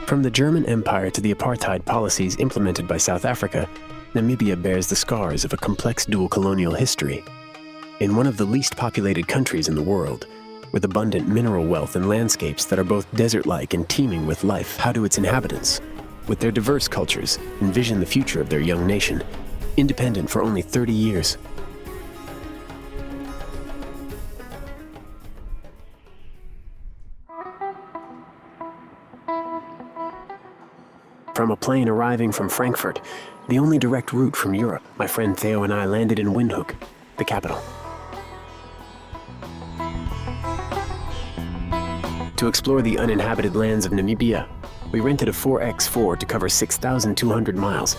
From the German Empire to the apartheid policies implemented by South Africa, Namibia bears the scars of a complex dual colonial history. In one of the least populated countries in the world, with abundant mineral wealth and landscapes that are both desert-like and teeming with life, how do its inhabitants, with their diverse cultures, envision the future of their young nation, independent for only 30 years? From a plane arriving from Frankfurt, the only direct route from Europe, my friend Theo and I landed in Windhoek, the capital. To explore the uninhabited lands of Namibia, we rented a 4x4 to cover 6,200 miles.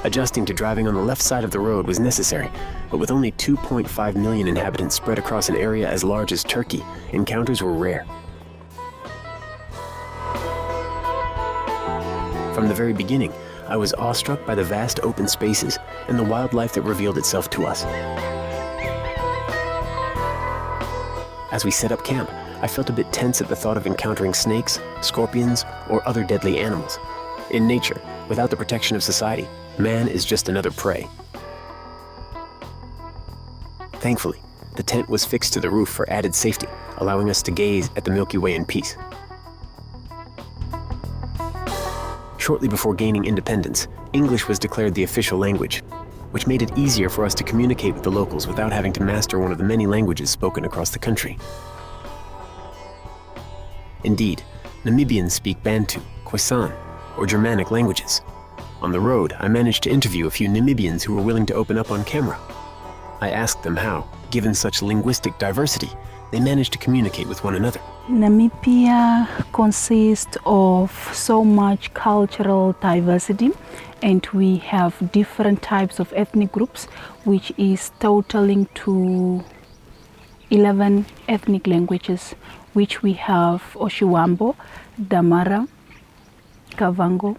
Adjusting to driving on the left side of the road was necessary, but with only 2.5 million inhabitants spread across an area as large as Turkey, encounters were rare. From the very beginning, I was awestruck by the vast open spaces and the wildlife that revealed itself to us. As we set up camp, I felt a bit tense at the thought of encountering snakes, scorpions, or other deadly animals. In nature, without the protection of society, man is just another prey. Thankfully, the tent was fixed to the roof for added safety, allowing us to gaze at the Milky Way in peace. Shortly before gaining independence, English was declared the official language, which made it easier for us to communicate with the locals without having to master one of the many languages spoken across the country. Indeed, Namibians speak Bantu, Khoisan, or Germanic languages. On the road, I managed to interview a few Namibians who were willing to open up on camera. I asked them how, given such linguistic diversity, they managed to communicate with one another. Namibia consists of so much cultural diversity, and we have different types of ethnic groups, which is totaling to 11 ethnic languages, which we have Oshiwambo, Damara, Kavango,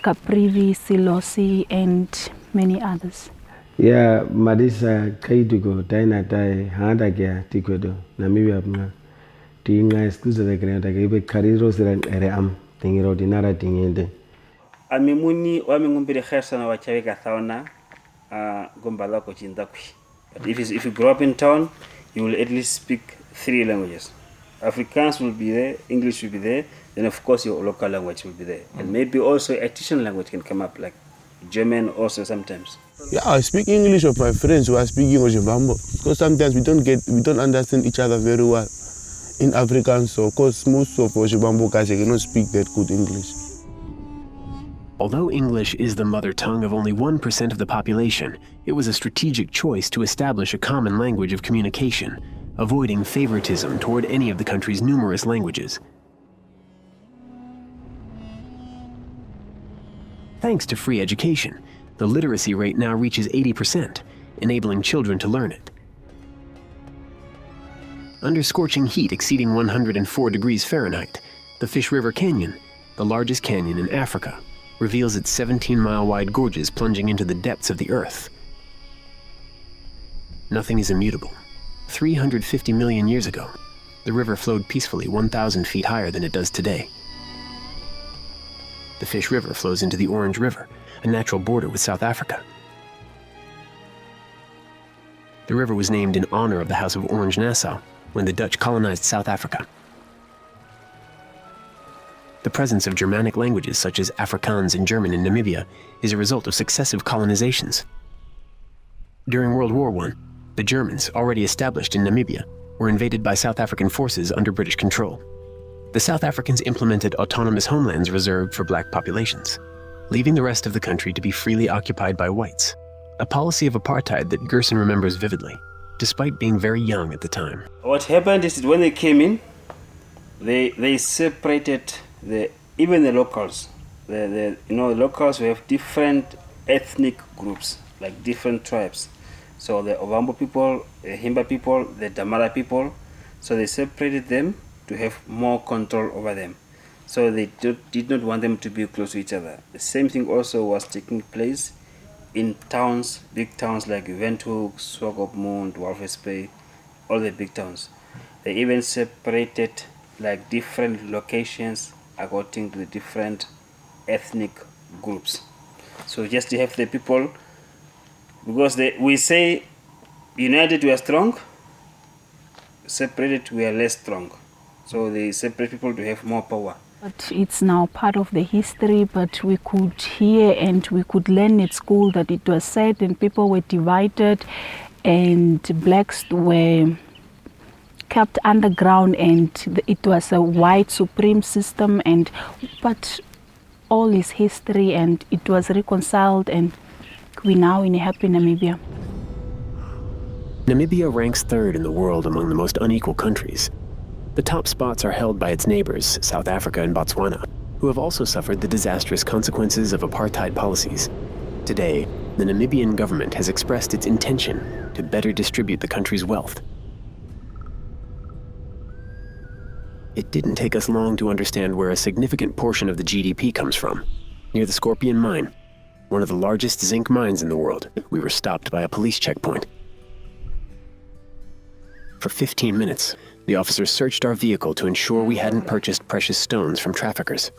Caprivi, Silosi, and many others. Yeah, Madisa Kaitugo, Dina Dai, Handagia, Tikodo, Namibia, Tinga, Scusa the Grand, I gave Cariros and Eream, Tingiro Dinara Tingende. Amimuni, Wamingumbi Hersana, Wachavika Thauna, Gumbalako Chindakwi. But if you grow up in town, you will at least speak 3 languages. Afrikaans will be there, English will be there, then of course your local language will be there. And maybe also additional language can come up, like German also sometimes. Yeah, I speak English with my friends who are speaking Ojibambo, because sometimes we don't understand each other very well in Afrikaans, so of course most of Ojibambo guys cannot speak that good English. Although English is the mother tongue of only 1% of the population, it was a strategic choice to establish a common language of communication, avoiding favoritism toward any of the country's numerous languages. Thanks to free education, the literacy rate now reaches 80%, enabling children to learn it. Under scorching heat exceeding 104 degrees Fahrenheit, the Fish River Canyon, the largest canyon in Africa, reveals its 17-mile-wide gorges plunging into the depths of the earth. Nothing is immutable. 350 million years ago, the river flowed peacefully 1,000 feet higher than it does today. The Fish River flows into the Orange River, a natural border with South Africa. The river was named in honor of the House of Orange-Nassau when the Dutch colonized South Africa. The presence of Germanic languages such as Afrikaans and German in Namibia is a result of successive colonizations. During World War I, the Germans, already established in Namibia, were invaded by South African forces under British control. The South Africans implemented autonomous homelands reserved for black populations, leaving the rest of the country to be freely occupied by whites, a policy of apartheid that Gerson remembers vividly, despite being very young at the time. What happened is that when they came in, they separated even the locals. The locals, we have different ethnic groups, like different tribes. So the Ovambo people, the Himba people, the Damara people, so they separated them to have more control over them. So they did not want them to be close to each other. The same thing also was taking place in towns, big towns like Windhoek, Swakopmund, Walvis Bay, all the big towns. They even separated like different locations according to the different ethnic groups. So just to have the people, because we say united we are strong, separated we are less strong. So they separate people to have more power. But it's now part of the history, but we could hear and we could learn at school that it was said and people were divided and blacks were kept underground and it was a white supreme system, but all is history and it was reconciled and we're now in a happy Namibia. Namibia ranks third in the world among the most unequal countries. The top spots are held by its neighbors, South Africa and Botswana, who have also suffered the disastrous consequences of apartheid policies. Today, the Namibian government has expressed its intention to better distribute the country's wealth. It didn't take us long to understand where a significant portion of the GDP comes from. Near the Scorpion Mine, one of the largest zinc mines in the world, we were stopped by a police checkpoint. For 15 minutes, the officers searched our vehicle to ensure we hadn't purchased precious stones from traffickers.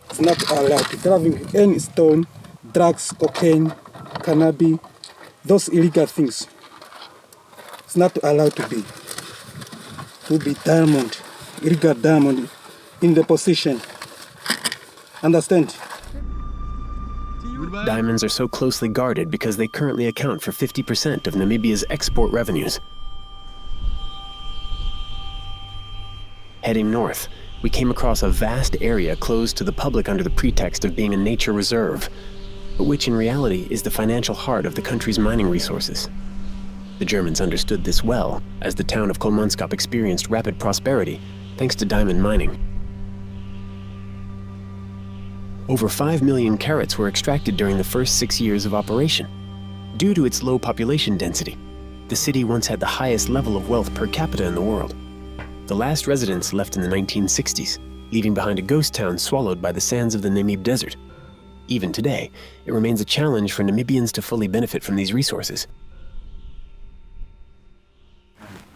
It's not allowed to travel any stone, drugs, cocaine, cannabis, those illegal things. It's not allowed to be diamond, illegal diamond in the possession. Understand? Diamonds are so closely guarded because they currently account for 50% of Namibia's export revenues. Heading north, we came across a vast area closed to the public under the pretext of being a nature reserve, but which in reality is the financial heart of the country's mining resources. The Germans understood this well, as the town of Kolmanskop experienced rapid prosperity thanks to diamond mining. Over 5 million carats were extracted during the first 6 years of operation. Due to its low population density, the city once had the highest level of wealth per capita in the world. The last residents left in the 1960s, leaving behind a ghost town swallowed by the sands of the Namib Desert. Even today, it remains a challenge for Namibians to fully benefit from these resources.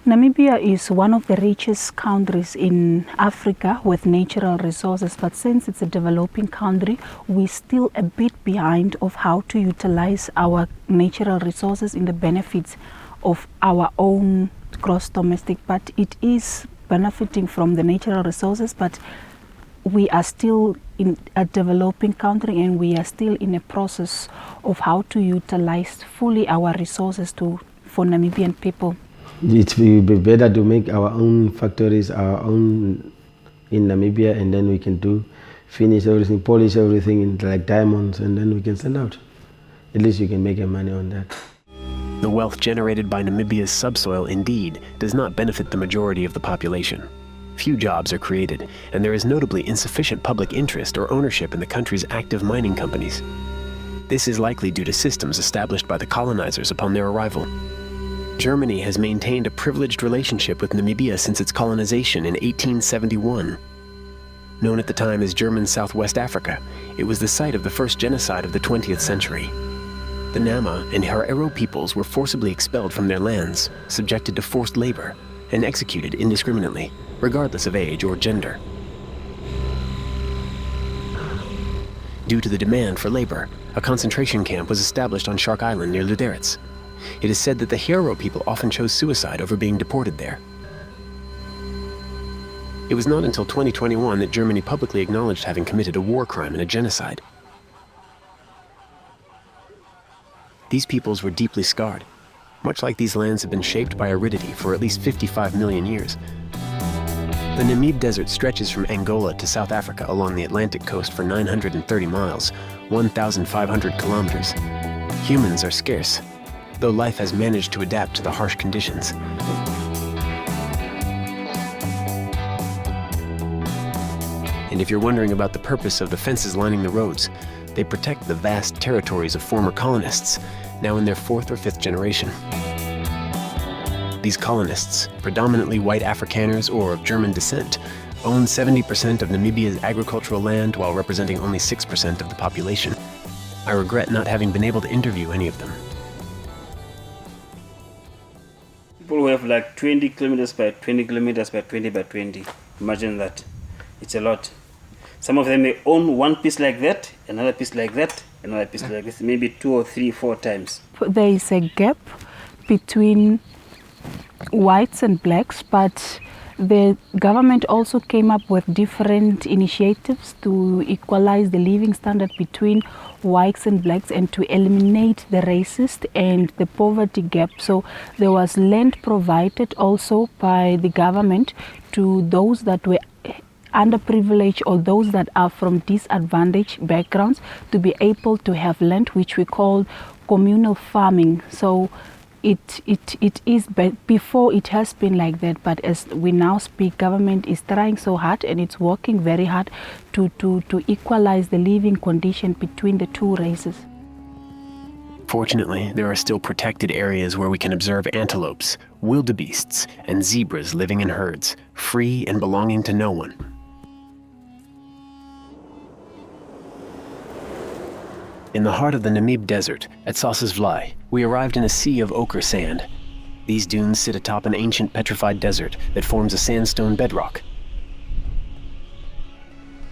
Namibia is one of the richest countries in Africa with natural resources, but since it's a developing country, we're still a bit behind of how to utilize our natural resources in the benefits of our own gross domestic, but it is benefiting from the natural resources, but we are still in a developing country and we are still in a process of how to utilize fully our resources for Namibian people. It will be better to make our own factories, our own in Namibia, and then we can finish everything, polish everything in like diamonds, and then we can send out. At least you can make money on that. The wealth generated by Namibia's subsoil indeed does not benefit the majority of the population. Few jobs are created, and there is notably insufficient public interest or ownership in the country's active mining companies. This is likely due to systems established by the colonizers upon their arrival. Germany has maintained a privileged relationship with Namibia since its colonization in 1871. Known at the time as German Southwest Africa, it was the site of the first genocide of the 20th century. The Nama and Herero peoples were forcibly expelled from their lands, subjected to forced labor, and executed indiscriminately, regardless of age or gender. Due to the demand for labor, a concentration camp was established on Shark Island near Luderitz. It is said that the Herero people often chose suicide over being deported there. It was not until 2021 that Germany publicly acknowledged having committed a war crime and a genocide. These peoples were deeply scarred, much like these lands have been shaped by aridity for at least 55 million years. The Namib Desert stretches from Angola to South Africa along the Atlantic coast for 930 miles, 1,500 kilometers. Humans are scarce, though life has managed to adapt to the harsh conditions. And if you're wondering about the purpose of the fences lining the roads, they protect the vast territories of former colonists, now in their 4th or 5th generation. These colonists, predominantly white Afrikaners or of German descent, own 70% of Namibia's agricultural land while representing only 6% of the population. I regret not having been able to interview any of them. People who have like 20 kilometers by 20 kilometers by 20 by 20. Imagine that. It's a lot. Some of them may own one piece like that, another piece like that, another piece like this, maybe 2 or 3, 4 times. There is a gap between whites and blacks, but the government also came up with different initiatives to equalize the living standard between whites and blacks and to eliminate the racist and the poverty gap. So there was land provided also by the government to those that were underprivileged or those that are from disadvantaged backgrounds to be able to have land, which we call communal farming. So it is, before it has been like that, but as we now speak, government is trying so hard and it's working very hard to equalize the living condition between the two races. Fortunately, there are still protected areas where we can observe antelopes, wildebeests, and zebras living in herds, free and belonging to no one. In the heart of the Namib Desert, at Sossusvlei, we arrived in a sea of ochre sand. These dunes sit atop an ancient petrified desert that forms a sandstone bedrock.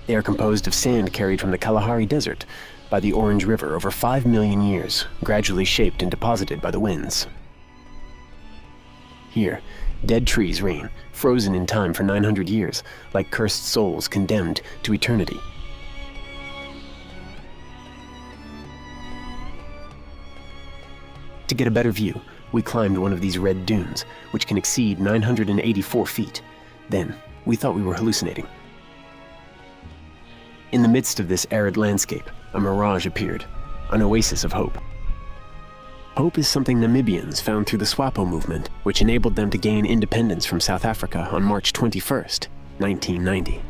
They are composed of sand carried from the Kalahari Desert by the Orange River over 5 million years, gradually shaped and deposited by the winds. Here, dead trees reign, frozen in time for 900 years, like cursed souls condemned to eternity. To get a better view, we climbed one of these red dunes, which can exceed 984 feet. Then, we thought we were hallucinating. In the midst of this arid landscape, a mirage appeared, an oasis of hope. Hope is something Namibians found through the SWAPO movement, which enabled them to gain independence from South Africa on March 21st, 1990.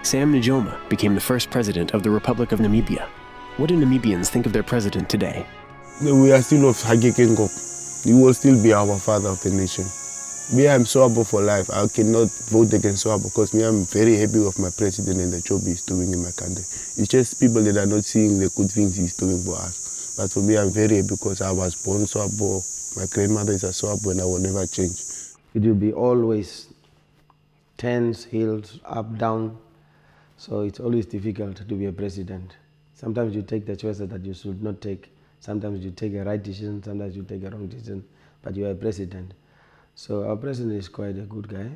Sam Nujoma became the first president of the Republic of Namibia. What do Namibians think of their president today? We are still of Hage Geingob. He will still be our father of the nation. Me, I'm SWAPO for life. I cannot vote against SWAPO because me, I'm very happy with my president and the job he's doing in my country. It's just people that are not seeing the good things he's doing for us. But for me, I'm very happy because I was born SWAPO. My grandmother is a SWAPO and I will never change. It will be always tense, hills, up, down. So it's always difficult to be a president. Sometimes you take the choices that you should not take. Sometimes you take a right decision, sometimes you take a wrong decision, but you are a president. So our president is quite a good guy.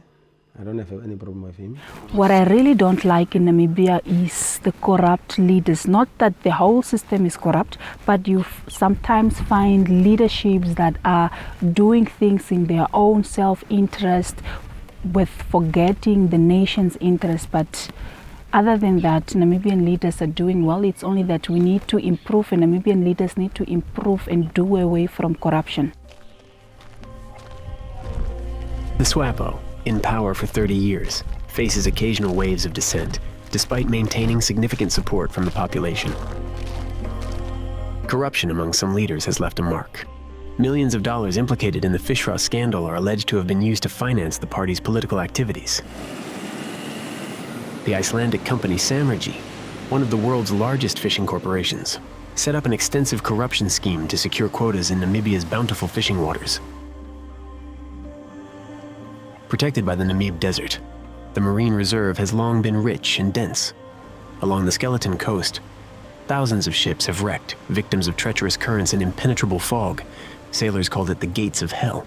I don't have any problem with him. What I really don't like in Namibia is the corrupt leaders. Not that the whole system is corrupt, but you sometimes find leaderships that are doing things in their own self-interest with forgetting the nation's interest. But other than that, Namibian leaders are doing well. It's only that we need to improve, and Namibian leaders need to improve and do away from corruption. The SWAPO, in power for 30 years, faces occasional waves of dissent, despite maintaining significant support from the population. Corruption among some leaders has left a mark. Millions of dollars implicated in the fish raw scandal are alleged to have been used to finance the party's political activities. The Icelandic company Samrigi, one of the world's largest fishing corporations, set up an extensive corruption scheme to secure quotas in Namibia's bountiful fishing waters. Protected by the Namib Desert, the marine reserve has long been rich and dense. Along the Skeleton Coast, thousands of ships have wrecked, victims of treacherous currents and impenetrable fog. Sailors called it the gates of hell.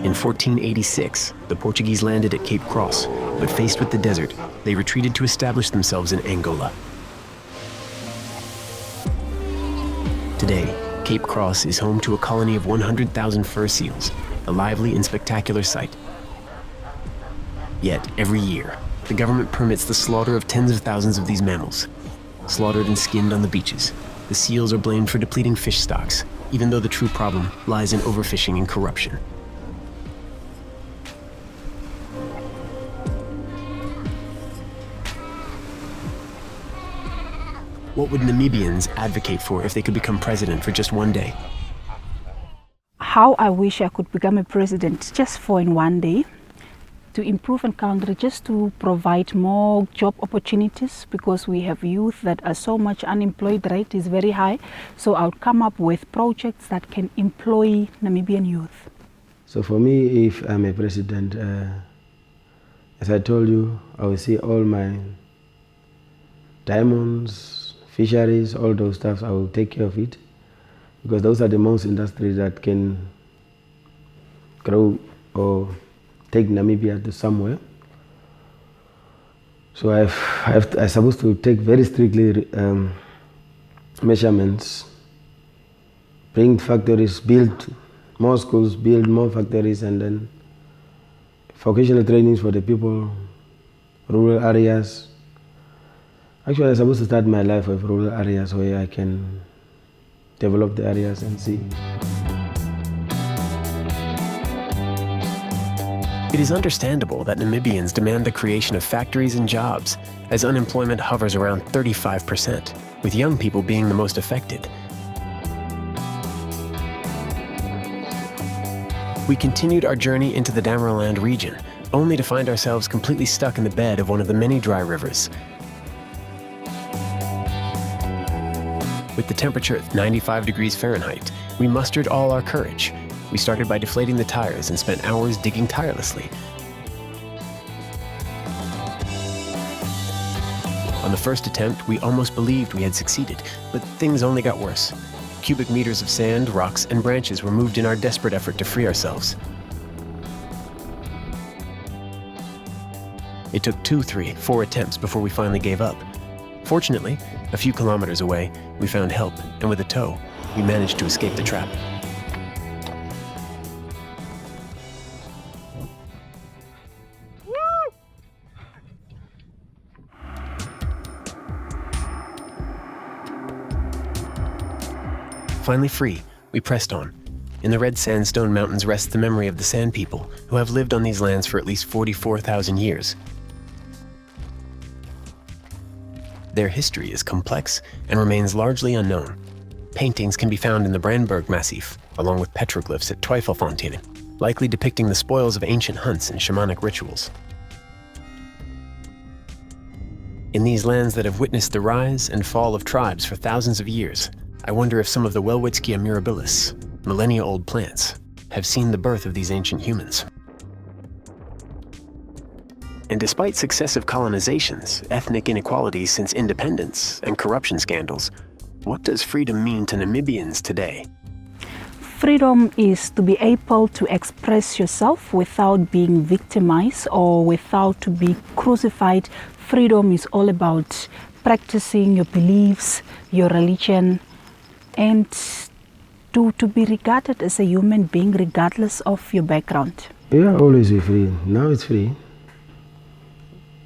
In 1486, the Portuguese landed at Cape Cross, but faced with the desert, they retreated to establish themselves in Angola. Today, Cape Cross is home to a colony of 100,000 fur seals, a lively and spectacular sight. Yet, every year, the government permits the slaughter of tens of thousands of these mammals. Slaughtered and skinned on the beaches, the seals are blamed for depleting fish stocks, even though the true problem lies in overfishing and corruption. What would Namibians advocate for if they could become president for just one day? How I wish I could become a president just for in one day. to improve a country, just to provide more job opportunities, because we have youth that are so much unemployed rate is very high. So I'll come up with projects that can employ Namibian youth. So for me, if I'm a president, as I told you, I will see all my diamonds, fisheries, all those stuff, I will take care of it, because those are the most industries that can grow or take Namibia to somewhere. So I'm supposed to take very strictly measurements, bring factories, build more schools, build more factories, and then vocational trainings for the people, rural areas. Actually, I'm supposed to start my life with rural areas where I can develop the areas and see. It is understandable that Namibians demand the creation of factories and jobs, as unemployment hovers around 35%, with young people being the most affected. We continued our journey into the Damaraland region, only to find ourselves completely stuck in the bed of one of the many dry rivers. With the temperature at 95 degrees Fahrenheit, we mustered all our courage. We started by deflating the tires and spent hours digging tirelessly. On the first attempt, we almost believed we had succeeded, but things only got worse. Cubic meters of sand, rocks, and branches were moved in our desperate effort to free ourselves. It took 2, 3, 4 attempts before we finally gave up. Fortunately, a few kilometers away, we found help, and with a tow, we managed to escape the trap. Finally free, we pressed on. In the red sandstone mountains rests the memory of the Sand People, who have lived on these lands for at least 44,000 years. Their history is complex and remains largely unknown. Paintings can be found in the Brandberg Massif, along with petroglyphs at Twyfelfontein, likely depicting the spoils of ancient hunts and shamanic rituals. In these lands that have witnessed the rise and fall of tribes for thousands of years, I wonder if some of the Welwitschia mirabilis, millennia-old plants, have seen the birth of these ancient humans. And despite successive colonizations, ethnic inequalities since independence, and corruption scandals, what does freedom mean to Namibians today? Freedom is to be able to express yourself without being victimized or without to be crucified. Freedom is all about practicing your beliefs, your religion, and to be regarded as a human being regardless of your background. Yeah, always be free. Now it's free.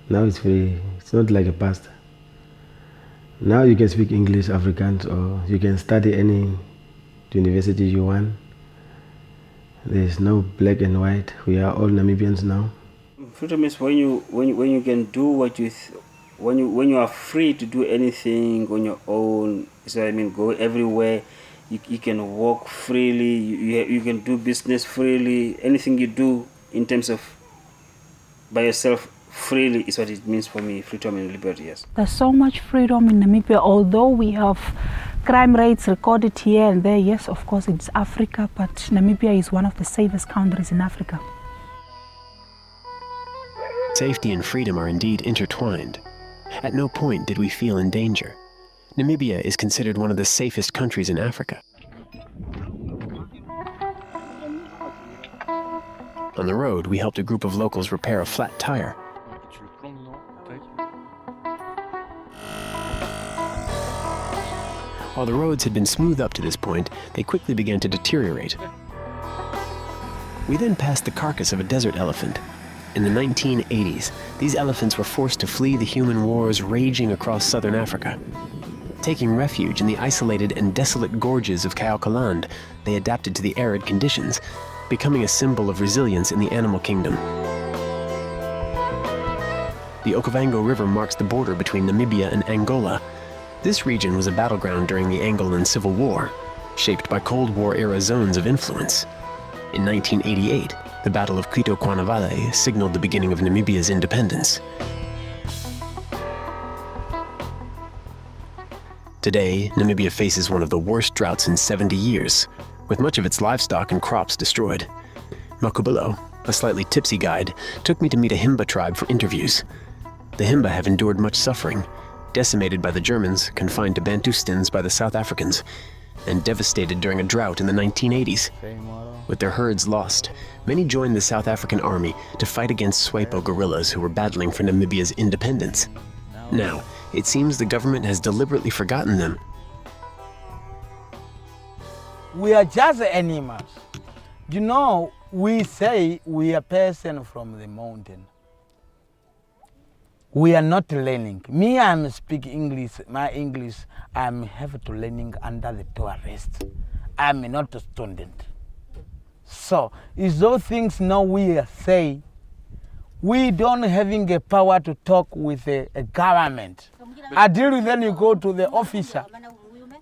Now it's free. It's not like a past. Now you can speak English, Afrikaans, or you can study any university you want. There's no black and white. We are all Namibians now. Freedom is when you can do what you when you are free to do anything on your own. So I mean, go everywhere. You can walk freely. You can do business freely. Anything you do in terms of by yourself freely is what it means for me. Freedom and liberty. Yes. There's so much freedom in Namibia, although we have crime rates recorded here and there. Yes, of course, it's Africa, but Namibia is one of the safest countries in Africa. Safety and freedom are indeed intertwined. At no point did we feel in danger. Namibia is considered one of the safest countries in Africa. On the road, we helped a group of locals repair a flat tire. While the roads had been smooth up to this point, they quickly began to deteriorate. We then passed the carcass of a desert elephant. In the 1980s, these elephants were forced to flee the human wars raging across southern Africa. Taking refuge in the isolated and desolate gorges of Kaokaland, they adapted to the arid conditions, becoming a symbol of resilience in the animal kingdom. The Okavango River marks the border between Namibia and Angola. This region was a battleground during the Angolan Civil War, shaped by Cold War-era zones of influence. In 1988, The Battle of Quito-Quanavale signaled the beginning of Namibia's independence. Today, Namibia faces one of the worst droughts in 70 years, with much of its livestock and crops destroyed. Makubalo, a slightly tipsy guide, took me to meet a Himba tribe for interviews. The Himba have endured much suffering, decimated by the Germans, confined to Bantustans by the South Africans, and devastated during a drought in the 1980s. With their herds lost, many joined the South African army to fight against Swapo guerrillas who were battling for Namibia's independence. Now, it seems the government has deliberately forgotten them. We are just animals. You know, we say we are person from the mountain. We are not learning. Me, I'm speaking English. My English, I'm have to learning under the tourist. I'm not a student. So, it's those things now we say, we don't having a power to talk with a government. Until then you go to the officer.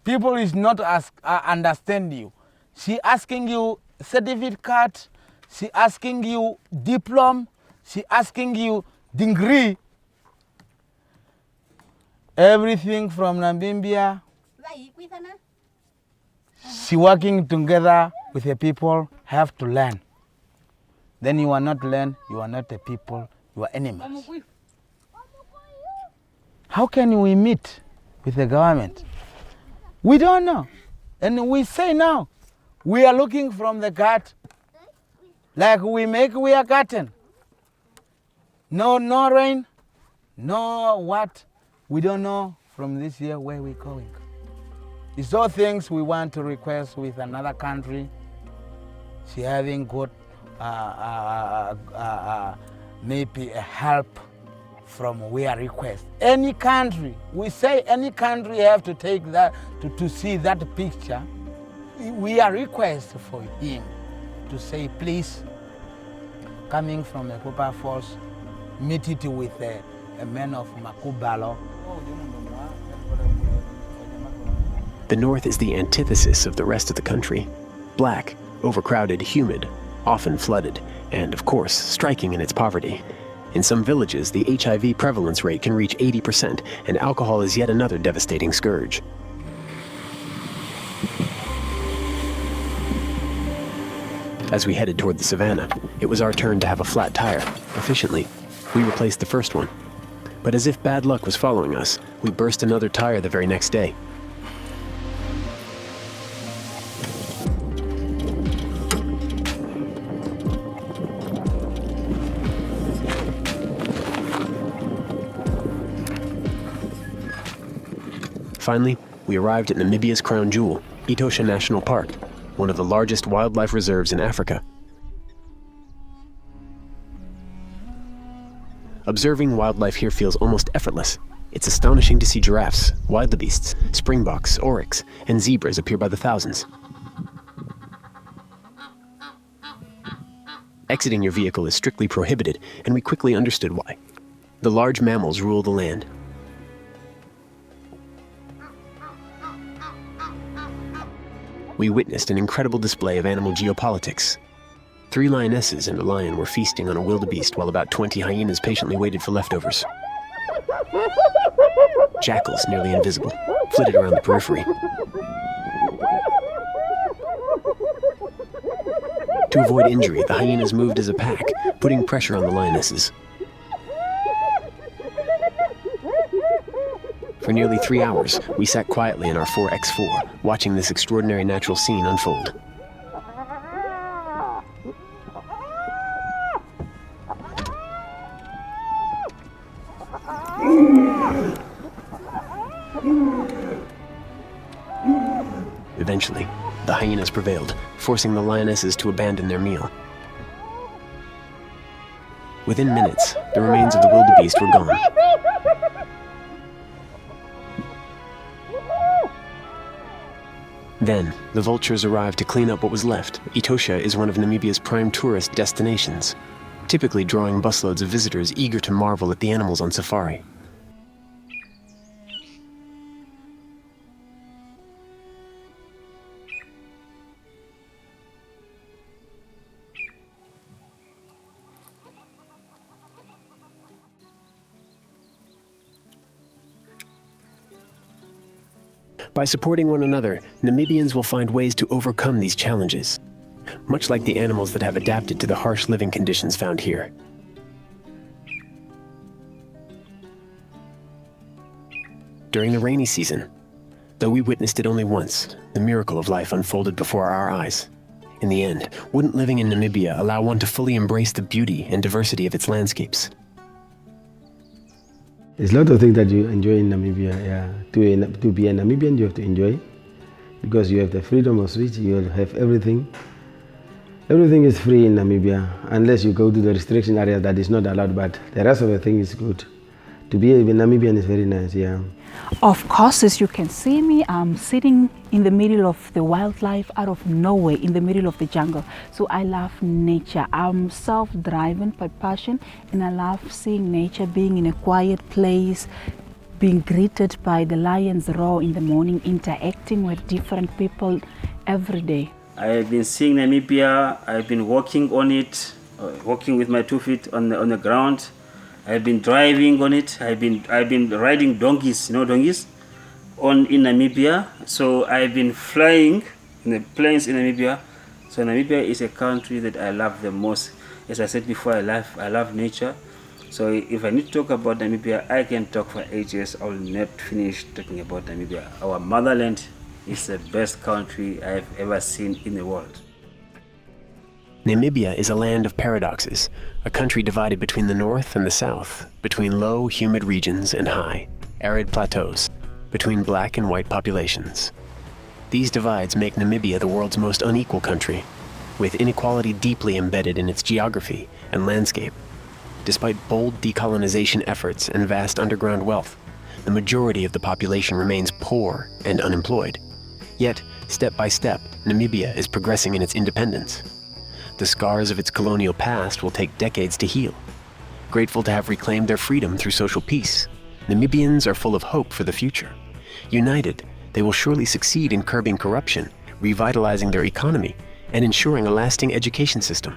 People is not understand you. She asking you certificate, she asking you diploma, she asking you degree. Everything from Namibia. She working together with the people have to learn. Then you are not learn, you are not a people, you are animals. How can we meet with the government? We don't know. And we say now, we are looking from the garden, like we are garden. No rain, no what. We don't know from this year where we're going. It's all things we want to request with another country. She having good, maybe a help from we are request. Any country, we say any country have to take that, to see that picture. We are request for him to say, please, coming from a Cooper Falls, meet it with a man of Makubalo. The north is the antithesis of the rest of the country. Black, overcrowded, humid, often flooded, and of course, striking in its poverty. In some villages, the HIV prevalence rate can reach 80%, and alcohol is yet another devastating scourge. As we headed toward the savannah, it was our turn to have a flat tire. Efficiently, we replaced the first one. But as if bad luck was following us, we burst another tire the very next day. Finally, we arrived at Namibia's crown jewel, Etosha National Park, one of the largest wildlife reserves in Africa. Observing wildlife here feels almost effortless. It's astonishing to see giraffes, wildebeests, springboks, oryx, and zebras appear by the thousands. Exiting your vehicle is strictly prohibited, and we quickly understood why. The large mammals rule the land. We witnessed an incredible display of animal geopolitics. 3 lionesses and a lion were feasting on a wildebeest while about 20 hyenas patiently waited for leftovers. Jackals, nearly invisible, flitted around the periphery. To avoid injury, the hyenas moved as a pack, putting pressure on the lionesses. For nearly 3 hours, we sat quietly in our 4x4, watching this extraordinary natural scene unfold. Eventually, the hyenas prevailed, forcing the lionesses to abandon their meal. Within minutes, the remains of the wildebeest were gone. Then, the vultures arrived to clean up what was left. Etosha is one of Namibia's prime tourist destinations, typically drawing busloads of visitors eager to marvel at the animals on safari. By supporting one another, Namibians will find ways to overcome these challenges, much like the animals that have adapted to the harsh living conditions found here. During the rainy season, though we witnessed it only once, the miracle of life unfolded before our eyes. In the end, wouldn't living in Namibia allow one to fully embrace the beauty and diversity of its landscapes? There's a lot of things that you enjoy in Namibia. Yeah. To be a Namibian, you have to enjoy, because you have the freedom of speech, you have everything. Everything is free in Namibia, unless you go to the restriction area that is not allowed, but the rest of the thing is good. To be a Namibian is very nice, yeah. Of course, as you can see me, I'm sitting in the middle of the wildlife out of nowhere, in the middle of the jungle. So I love nature. I'm self-driven by passion, and I love seeing nature, being in a quiet place, being greeted by the lion's roar in the morning, interacting with different people every day. I have been seeing Namibia. I've been walking on it, walking with my 2 feet on the ground. I've been driving on it. I've been riding donkeys, donkeys, in Namibia. So I've been flying in the plains in Namibia. So Namibia is a country that I love the most. As I said before, I love nature. So if I need to talk about Namibia, I can talk for ages. I will not finish talking about Namibia. Our motherland is the best country I have ever seen in the world. Namibia is a land of paradoxes, a country divided between the north and the south, between low, humid regions and high, arid plateaus, between black and white populations. These divides make Namibia the world's most unequal country, with inequality deeply embedded in its geography and landscape. Despite bold decolonization efforts and vast underground wealth, the majority of the population remains poor and unemployed. Yet, step by step, Namibia is progressing in its independence. The scars of its colonial past will take decades to heal. Grateful to have reclaimed their freedom through social peace, Namibians are full of hope for the future. United, they will surely succeed in curbing corruption, revitalizing their economy, and ensuring a lasting education system.